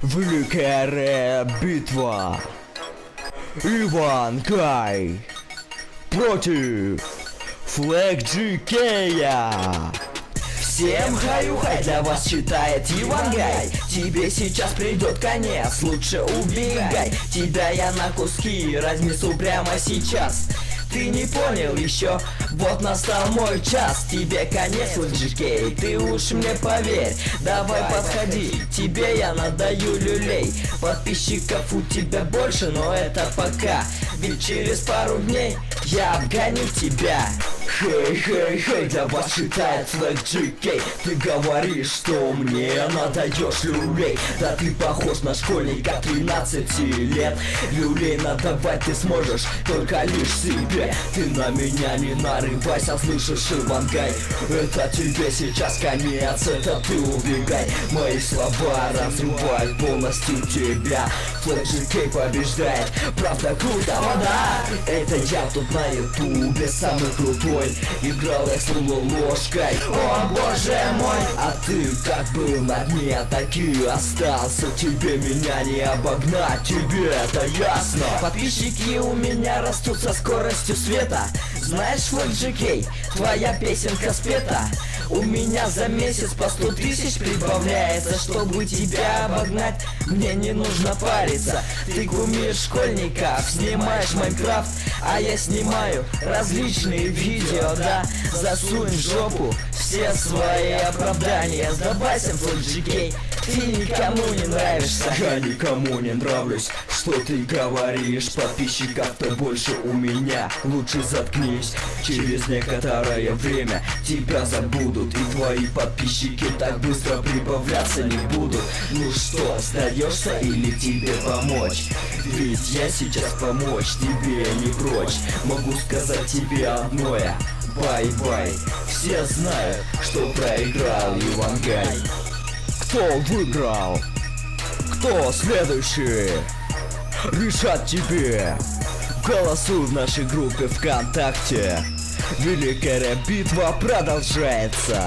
Великая рэп-битва. Иван Гай против Флэк GK. Всем хай для вас читает Иван Гай. Тебе сейчас придет конец, лучше убегай. Тебя я на куски разнесу прямо сейчас. Ты не понял еще, вот настал мой час. Тебе конец, GK, ты уж мне поверь. Давай подходи, тебе я надаю люлей. Подписчиков у тебя больше, но это пока. Ведь через пару дней я обгоню тебя. Хей, для вас читает Флэк GK. Ты говоришь, что мне надаешь люлей. Да ты похож на школьника 13 лет. Люлей надавать ты сможешь только лишь себе. Ты на меня не нарывайся, слышишь, Иван Гай? Это тебе сейчас конец, это ты убегай. Мои слова разрывают полностью тебя. Флэк GK побеждает, правда круто, вода. Это я тут на ютубе самый крутой. Играл я с ложкой, о боже мой. А ты как был на дне, так и остался. Тебе меня не обогнать, тебе это ясно. Подписчики у меня растут со скоростью света. Знаешь, Флэк GK, твоя песенка спета. У меня за месяц по 100 тысяч прибавляется. Чтобы тебя обогнать, мне не нужно париться. Ты кумир школьников, снимаешь Майнкрафт, а я снимаю различные видео, да. Засунь в жопу все свои оправдания. Сдавайся, Флэк GK, ты никому не нравишься. Я никому не нравлюсь, что ты говоришь. Подписчиков-то больше у меня, лучше заткнись. Через некоторое время тебя забудут, и твои подписчики так быстро прибавляться не будут. Ну что, сдаешься или тебе помочь? Ведь я сейчас помочь тебе не прочь. Могу сказать тебе одное: бай-бай. Все знают, что проиграл Иван Гай. Кто выиграл? Кто следующий? Решать тебе. Голосуй в нашей группе ВКонтакте. Великая рэп-битва продолжается.